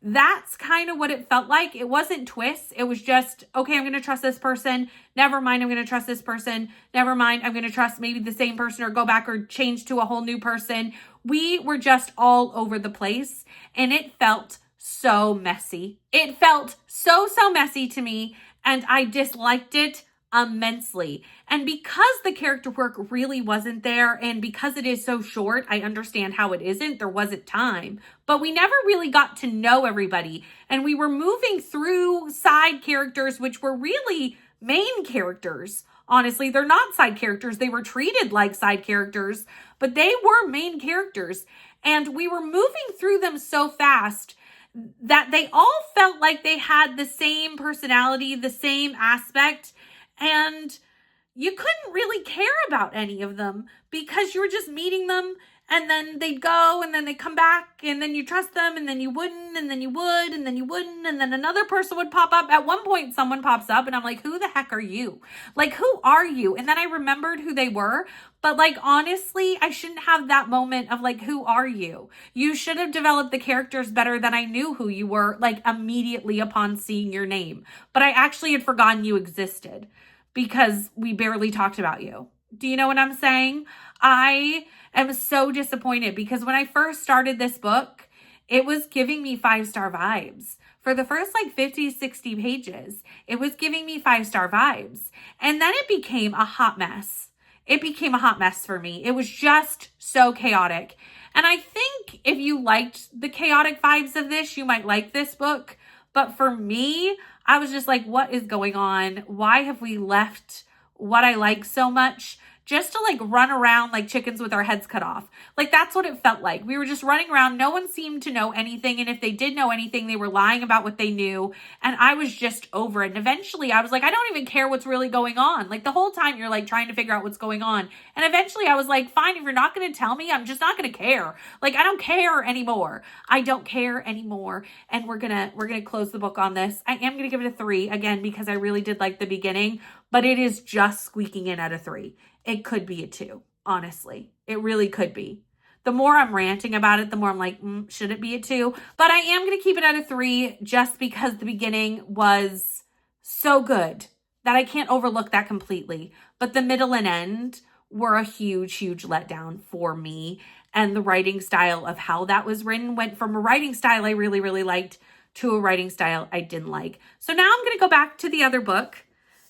That's kind of what it felt like. It wasn't twists. It was just, okay, I'm going to trust this person. Never mind, I'm going to trust this person. Never mind, I'm going to trust maybe the same person or go back or change to a whole new person. We were just all over the place, and it felt so messy. It felt so messy to me, and I disliked it immensely. And because the character work really wasn't there, and because it is so short, I understand how it isn't. There wasn't time, but we never really got to know everybody. And we were moving through side characters, which were really main characters. Honestly, they're not side characters. They were treated like side characters, but they were main characters. And we were moving through them so fast that they all felt like they had the same personality, the same aspect. And you couldn't really care about any of them because you were just meeting them, and then they'd go and then they'd come back, and then you trust them, and then you wouldn't, and then you would, and then you wouldn't, and then another person would pop up. At one point, someone pops up and I'm like, who the heck are you? Like, who are you? And then I remembered who they were. But like, honestly, I shouldn't have that moment of like, who are you? You should have developed the characters better than I knew who you were, like immediately upon seeing your name. But I actually had forgotten you existed because we barely talked about you. Do you know what I'm saying? I am so disappointed because when I first started this book, it was giving me 5-star vibes. For the first like 50, 60 pages, it was giving me 5-star vibes. And then it became a hot mess. It became a hot mess for me. It was just so chaotic. And I think if you liked the chaotic vibes of this, you might like this book. But for me, I was just like, what is going on? Why have we left what I like so much just to like run around like chickens with our heads cut off? Like, that's what it felt like. We were just running around. No one seemed to know anything. And if they did know anything, they were lying about what they knew. And I was just over it. And eventually I was like, I don't even care what's really going on. Like, the whole time you're like trying to figure out what's going on. And eventually I was like, fine, if you're not going to tell me, I'm just not going to care. Like, I don't care anymore. I don't care anymore. And we're going to close the book on this. I am going to give it a 3 again, because I really did like the beginning, but it is just squeaking in at a 3. It could be a 2, honestly. It really could be. The more I'm ranting about it, the more I'm like, should it be a 2? But I am going to keep it at a 3 just because the beginning was so good that I can't overlook that completely. But the middle and end were a huge letdown for me. And the writing style of how that was written went from a writing style I really liked to a writing style I didn't like. So now I'm going to go back to the other book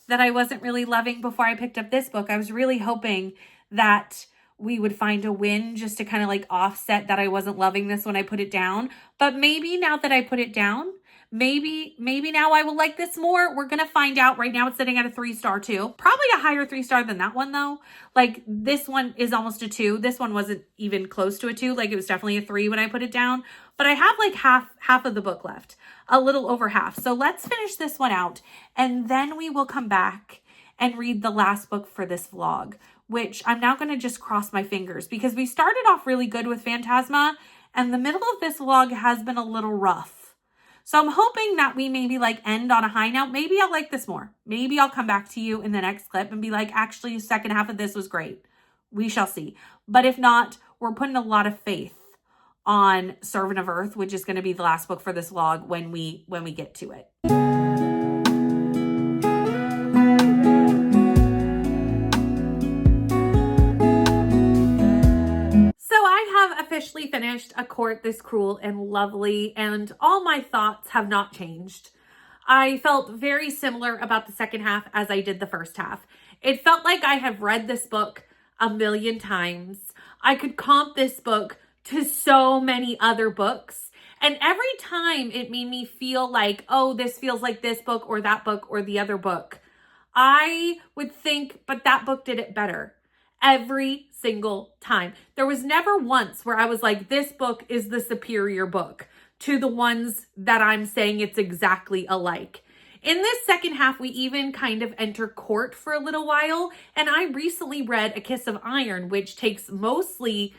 that I wasn't really loving before I picked up this book. I was really hoping that we would find a win just to kind of like offset that I wasn't loving this when I put it down. But maybe now that I put it down, maybe now I will like this more. We're going to find out. Right now it's sitting at a 3-star too. Probably a higher 3-star than that one though. Like, this one is almost a 2. This one wasn't even close to a 2. Like, it was definitely a 3 when I put it down. But I have like half of the book left. A little over half. So let's finish this one out, and then we will come back and read the last book for this vlog, which I'm now going to just cross my fingers because we started off really good with Phantasma, and the middle of this vlog has been a little rough. So I'm hoping that we maybe like end on a high note. Maybe I'll like this more. Maybe I'll come back to you in the next clip and be like, actually, second half of this was great. We shall see. But if not, we're putting a lot of faith on Servant of Earth, which is going to be the last book for this vlog when we get to it. So I have officially finished A Court This Cruel and Lovely, and all my thoughts have not changed. I felt very similar about the second half as I did the first half. It felt like I have read this book a million times. I could comp this book to so many other books. And every time it made me feel like, oh, this feels like this book or that book or the other book, I would think, but that book did it better. Every single time. There was never once where I was like, this book is the superior book to the ones that I'm saying it's exactly alike. In this second half, we even kind of enter court for a little while. And I recently read A Kiss of Iron, which takes mostly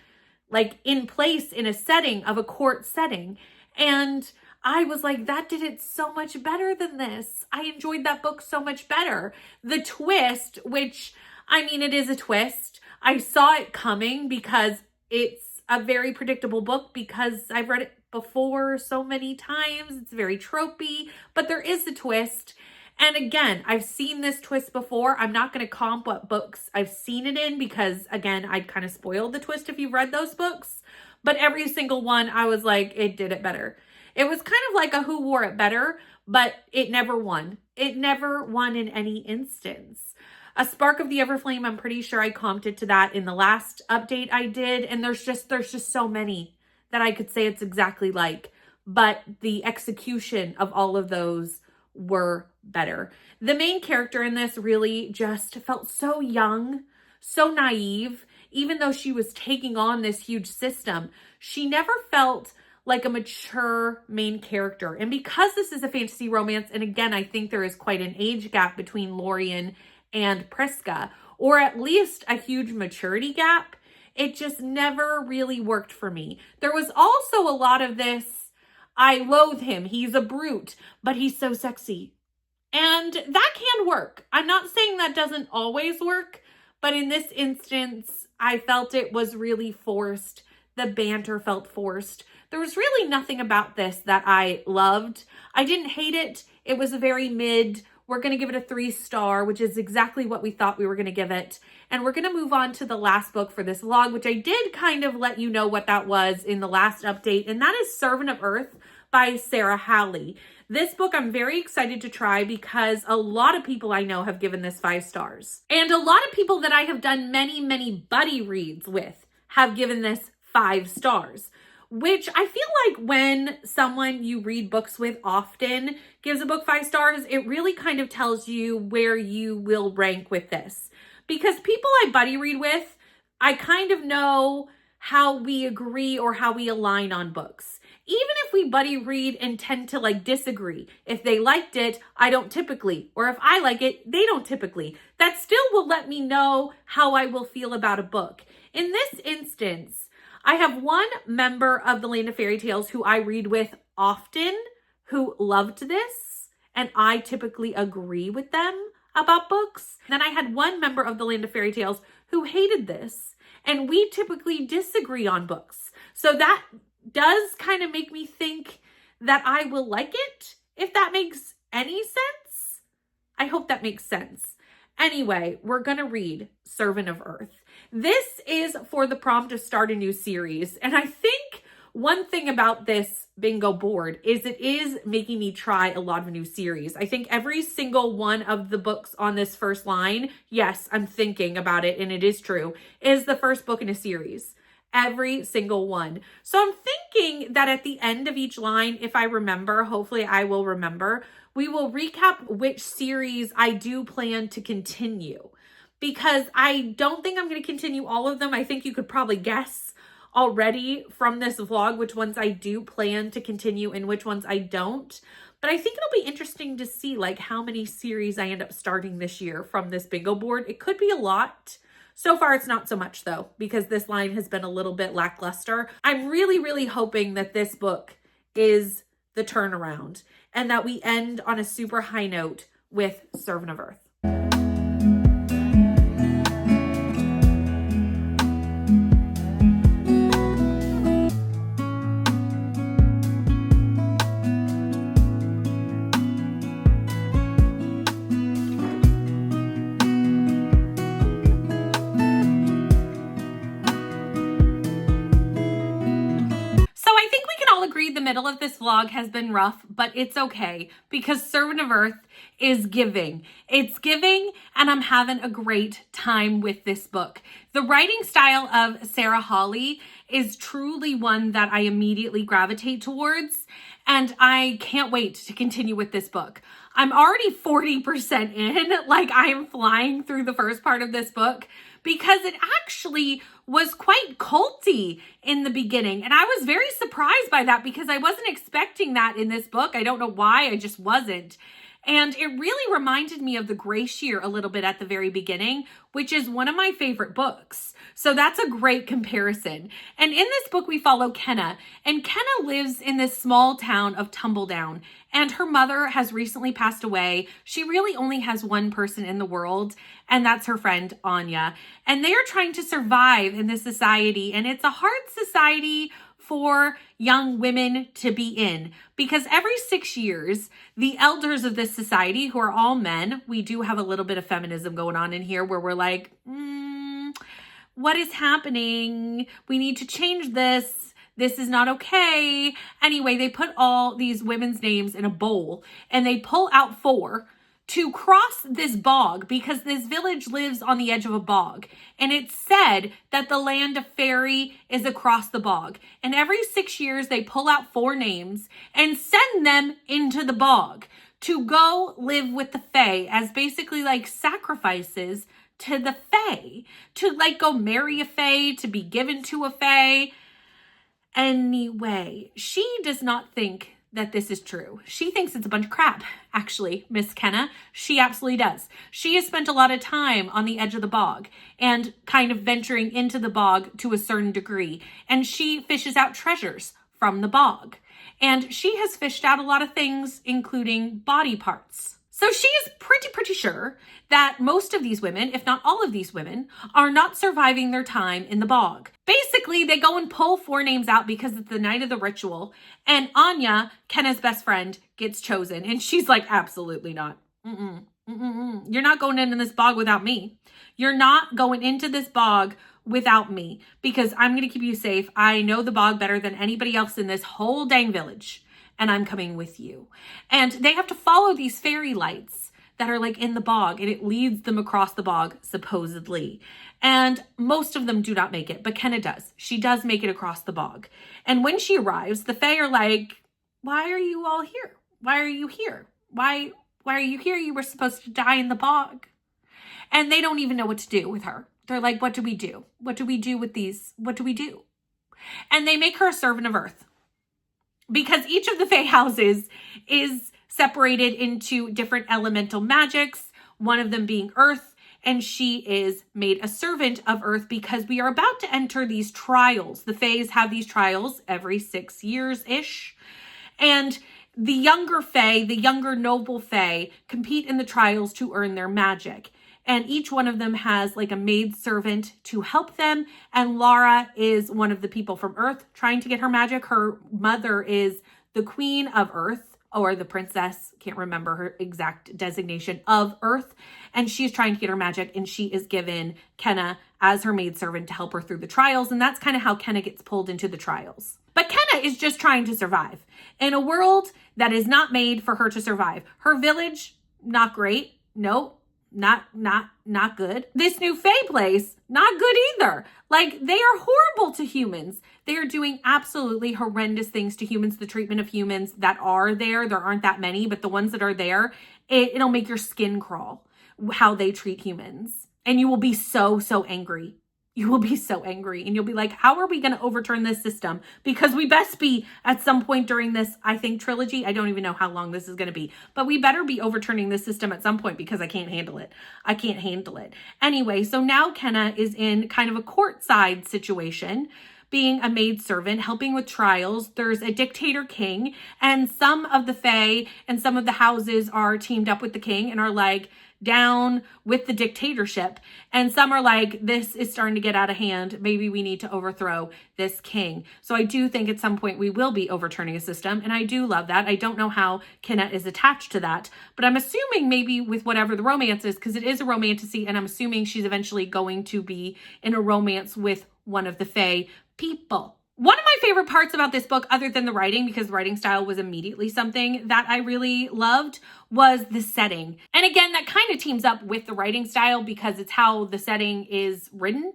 like in place in a setting of a court setting. And I was like, that did it so much better than this. I enjoyed that book so much better. The twist, which, I mean, it is a twist. I saw it coming because it's a very predictable book because I've read it before so many times. It's very tropey, but there is a twist. And again, I've seen this twist before. I'm not going to comp what books I've seen it in because, again, I'd kind of spoiled the twist if you've read those books. But every single one, I was like, it did it better. It was kind of like a Who Wore It Better, but it never won. It never won in any instance. A Spark of the Everflame, I'm pretty sure I comped it to that in the last update I did. And there's just so many that I could say it's exactly like. But the execution of all of those were better. The main character in this really just felt so young, so naive. Even though she was taking on this huge system, she never felt like a mature main character. And because this is a fantasy romance, and again, I think there is quite an age gap between Lorien and Priska, or at least a huge maturity gap, it just never really worked for me. There was also a lot of this, I loathe him, he's a brute, but he's so sexy. And that can work. I'm not saying that doesn't always work, but in this instance, I felt it was really forced. The banter felt forced. There was really nothing about this that I loved. I didn't hate it. It was a very mid. We're going to give it a 3-star, which is exactly what we thought we were going to give it. And we're going to move on to the last book for this vlog, which I did kind of let you know what that was in the last update. And that is Servant of Earth by Sarah Halley. This book I'm very excited to try because a lot of people I know have given this 5 stars. And a lot of people that I have done many buddy reads with have given this 5 stars. Which I feel like when someone you read books with often gives a book 5 stars, it really kind of tells you where you will rank with this. Because people I buddy read with, I kind of know how we agree or how we align on books. Even if we buddy read and tend to like disagree, if they liked it, I don't typically, or if I like it, they don't typically. That still will let me know how I will feel about a book. In this instance, I have one member of the Land of Fairy Tales who I read with often who loved this, and I typically agree with them about books. Then I had one member of the Land of Fairy Tales who hated this, and we typically disagree on books. So that does kind of make me think that I will like it, if that makes any sense. I hope that makes sense. Anyway, we're going to read Servant of Earth. This is for the prompt to start a new series. And I think one thing about this bingo board is it is making me try a lot of new series. I think every single one of the books on this first line, yes, I'm thinking about it and it is true, is the first book in a series. Every single one. So I'm thinking that at the end of each line, if I remember, hopefully I will remember, we will recap which series I do plan to continue. Because I don't think I'm going to continue all of them. I think you could probably guess already from this vlog which ones I do plan to continue and which ones I don't. But I think it'll be interesting to see like how many series I end up starting this year from this bingo board. It could be a lot. So far, it's not so much though, because this line has been a little bit lackluster. I'm really hoping that this book is the turnaround and that we end on a super high note with Servant of Earth. middle of this vlog has been rough, but it's okay because Servant of Earth is giving. It's giving, and I'm having a great time with this book. The writing style of Sarah Hawley is truly one that I immediately gravitate towards, and I can't wait to continue with this book. I'm already 40% in, like I am flying through the first part of this book because it actually was quite culty in the beginning. And I was very surprised by that because I wasn't expecting that in this book. I don't know why, I just wasn't. And it really reminded me of The Glacier a little bit at the very beginning, which is one of my favorite books. So that's a great comparison. And in this book, we follow Kenna. And Kenna lives in this small town of Tumbledown. And her mother has recently passed away. She really only has one person in the world, and that's her friend Anya. And they are trying to survive in this society. And it's a hard society for young women to be in because every 6 years, the elders of this society, who are all men, we do have a little bit of feminism going on in here where we're like, what is happening? We need to change this. This is not okay. Anyway, they put all these women's names in a bowl and they pull out 4 to cross this bog because this village lives on the edge of a bog. And it's said that the land of fairy is across the bog. And every 6 years, they pull out 4 names and send them into the bog to go live with the fae as basically like sacrifices to the fae, to like go marry a fae, to be given to a fae. Anyway, she does not think that this is true. She thinks it's a bunch of crap, actually, Miss Kenna. She absolutely does. She has spent a lot of time on the edge of the bog and kind of venturing into the bog to a certain degree. And she fishes out treasures from the bog. And she has fished out a lot of things, including body parts. So she is pretty sure that most of these women, if not all of these women, are not surviving their time in the bog. Basically, they go and pull 4 names out because it's the night of the ritual, and Anya, Kenna's best friend, gets chosen. And she's like, absolutely not. You're not going into this bog without me. You're not going into this bog without me because I'm going to keep you safe. I know the bog better than anybody else in this whole dang village. And I'm coming with you. And they have to follow these fairy lights that are like in the bog, and it leads them across the bog, supposedly. And most of them do not make it, but Kenna does. She does make it across the bog. And when she arrives, the fae are like, why are you all here? Why are you here? Why are you here? You were supposed to die in the bog. And they don't even know what to do with her. They're like, what do we do? What do we do with these? What do we do? And they make her a servant of Earth. Because each of the fae houses is separated into different elemental magics, one of them being Earth, and she is made a servant of Earth because we are about to enter these trials. The faes have these trials every 6 years-ish, and the younger fae, the younger noble fae, compete in the trials to earn their magic. And each one of them has like a maid servant to help them. And Laura is one of the people from Earth trying to get her magic. Her mother is the Queen of Earth, or the princess, can't remember her exact designation, of Earth. And she's trying to get her magic, and she is given Kenna as her maid servant to help her through the trials. And that's kind of how Kenna gets pulled into the trials. But Kenna is just trying to survive in a world that is not made for her to survive. Her village, not great. Nope. Not good. This new fae place, not good either. Like, they are horrible to humans. They are doing absolutely horrendous things to humans. The treatment of humans that are there aren't that many, but the ones that are there, it'll make your skin crawl how they treat humans. And you will be so angry. You will be so angry, and you'll be like, how are we going to overturn this system? Because we best be at some point during this, I think, trilogy. I don't even know how long this is going to be, but we better be overturning this system at some point because I can't handle it. I can't handle it. Anyway, so now Kenna is in kind of a courtside situation, being a maid servant, helping with trials. There's a dictator king, and some of the fae and some of the houses are teamed up with the king and are like, down with the dictatorship. And some are like, this is starting to get out of hand. Maybe we need to overthrow this king. So I do think at some point we will be overturning a system. And I do love that. I don't know how Kenna is attached to that, but I'm assuming maybe with whatever the romance is, because it is a romantasy, and I'm assuming she's eventually going to be in a romance with one of the fae people. One of my favorite parts about this book, other than the writing, because the writing style was immediately something that I really loved, was the setting. And again, that kind of teams up with the writing style because it's how the setting is written.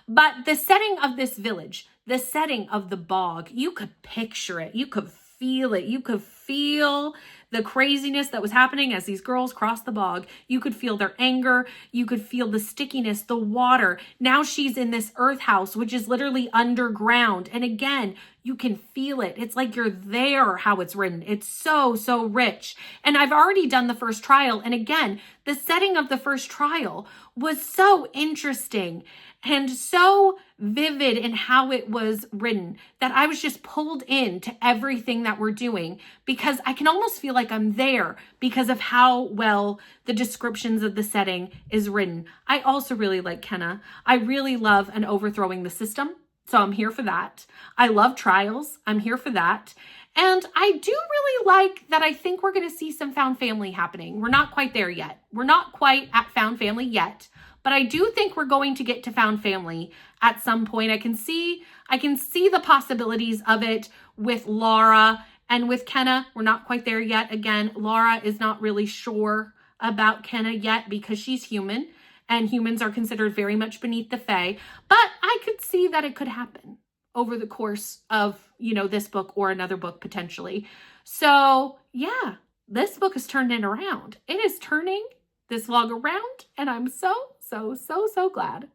But the setting of this village, the setting of the bog, you could picture it. You could feel it. You could feel the craziness that was happening as these girls crossed the bog. You could feel their anger. You could feel the stickiness, the water. Now she's in this earth house, which is literally underground. And again, you can feel it. It's like you're there, how it's written. It's so, so rich. And I've already done the first trial. And again, the setting of the first trial was so interesting and so vivid in how it was written that I was just pulled into everything that we're doing because I can almost feel like I'm there because of how well the descriptions of the setting is written. I also really like Kenna. I really love an overthrowing the system. So I'm here for that. I love trials. I'm here for that. And I do really like that I think we're going to see some found family happening. We're not quite there yet. We're not quite at found family yet. But I do think we're going to get to found family at some point. I can see the possibilities of it with Laura and with Kenna. We're not quite there yet. Again, Laura is not really sure about Kenna yet because she's human and humans are considered very much beneath the Fae. But I could see that it could happen over the course of, this book or another book potentially. So yeah, this book is turning it around. It is turning this vlog around and I'm so glad.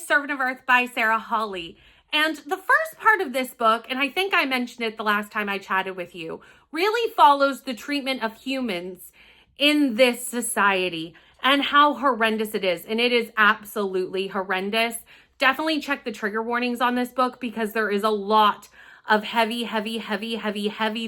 Servant of Earth by Sarah Hawley. And the first part of this book, and I think I mentioned it the last time I chatted with you, really follows the treatment of humans in this society and how horrendous it is. And it is absolutely horrendous. Definitely check the trigger warnings on this book because there is a lot of heavy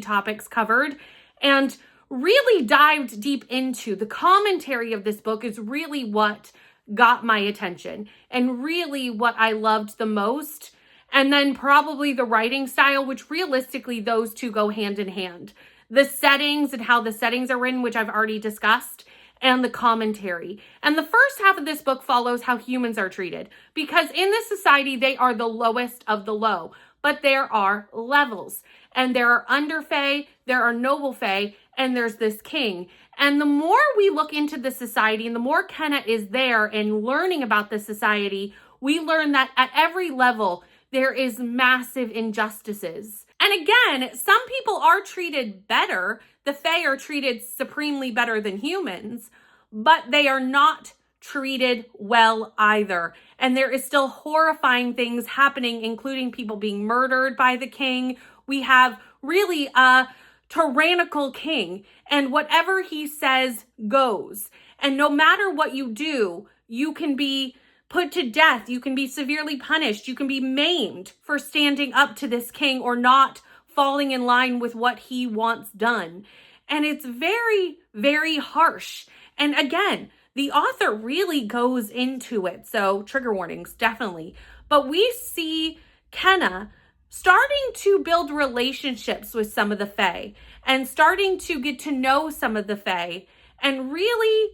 topics covered and really dived deep into. The commentary of this book is really what got my attention and really what I loved the most. And then probably the writing style, which realistically those two go hand in hand. The settings and how the settings are written, which I've already discussed, and the commentary. And the first half of this book follows how humans are treated because in this society, they are the lowest of the low, but there are levels and there are under Fae, there are noble Fae, and there's this king. And the more we look into the society and the more Kenna is there and learning about the society, we learn that at every level, there is massive injustices. And again, some people are treated better. The Fae are treated supremely better than humans, but they are not treated well either. And there is still horrifying things happening, including people being murdered by the king. We have really a tyrannical king, and whatever he says goes. And no matter what you do, you can be put to death. You can be severely punished. You can be maimed for standing up to this king or not falling in line with what he wants done. And it's very harsh. And again, the author really goes into it. So trigger warnings, definitely. But we see Kenna starting to build relationships with some of the Fae and starting to get to know some of the Fae and really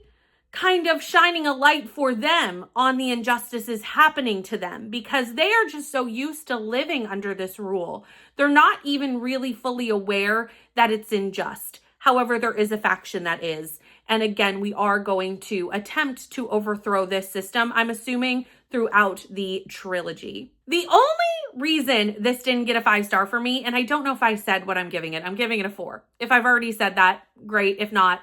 kind of shining a light for them on the injustices happening to them because they are just so used to living under this rule. They're not even really fully aware that it's unjust. However, there is a faction that is. And again, we are going to attempt to overthrow this system, I'm assuming, throughout the trilogy. The only reason this didn't get a 5-star for me, and I don't know if I said what I'm giving it a 4. If I've already said that, great. If not,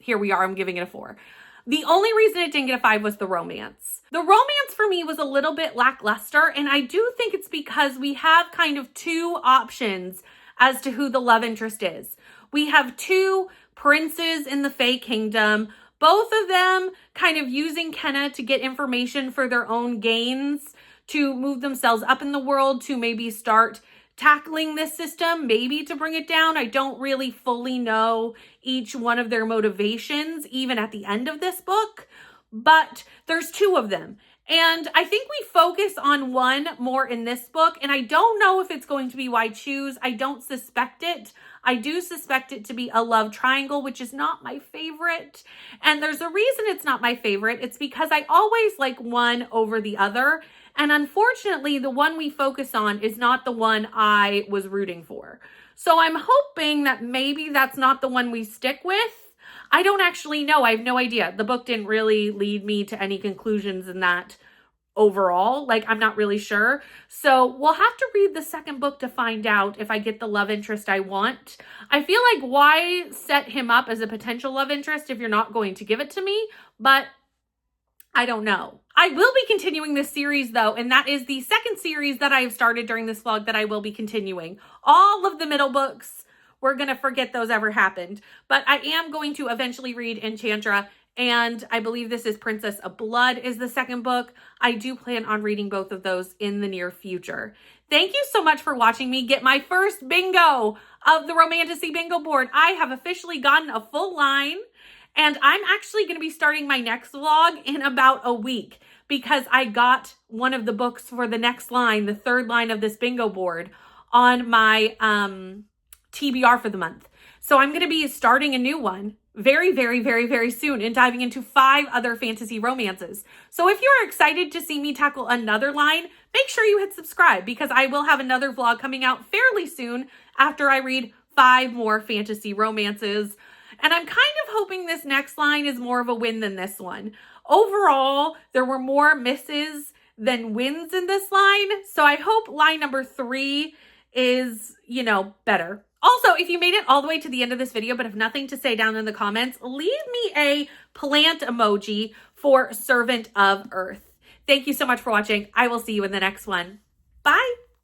here we are, I'm giving it a 4. The only reason it didn't get a 5 was the romance. The romance for me was a little bit lackluster, and I do think it's because we have kind of two options as to who the love interest is. We have two princes in the Fae Kingdom, Both of them kind of using Kenna to get information for their own gains, to move themselves up in the world, to maybe start tackling this system, maybe to bring it down. I don't really fully know each one of their motivations, even at the end of this book, but there's two of them. And I think we focus on one more in this book, and I don't know if it's going to be Why Choose. I don't suspect it. I do suspect it to be a love triangle, which is not my favorite. And there's a reason it's not my favorite. It's because I always like one over the other. And unfortunately, the one we focus on is not the one I was rooting for. So I'm hoping that maybe that's not the one we stick with. I don't actually know. I have no idea. The book didn't really lead me to any conclusions in that overall. Like, I'm not really sure. So we'll have to read the second book to find out if I get the love interest I want. I feel like, why set him up as a potential love interest if you're not going to give it to me? But I don't know. I will be continuing this series though, and that is the second series that I have started during this vlog that I will be continuing. All of the middle books, we're going to forget those ever happened. But I am going to eventually read Enchantra, and I believe this is Princess of Blood is the second book. I do plan on reading both of those in the near future. Thank you so much for watching me get my first bingo of the Romantasy Bingo Board. I have officially gotten a full line, and I'm actually going to be starting my next vlog in about a week because I got one of the books for the next line, the third line of this bingo board, on my TBR for the month. So I'm going to be starting a new one very, very, very, very soon and diving into 5 other fantasy romances. So if you're excited to see me tackle another line, make sure you hit subscribe because I will have another vlog coming out fairly soon after I read 5 more fantasy romances. And I'm kind of hoping this next line is more of a win than this one. Overall, there were more misses than wins in this line. So I hope line number 3 is, better. Also, if you made it all the way to the end of this video but have nothing to say down in the comments, leave me a plant emoji for Servant of Earth. Thank you so much for watching. I will see you in the next one. Bye.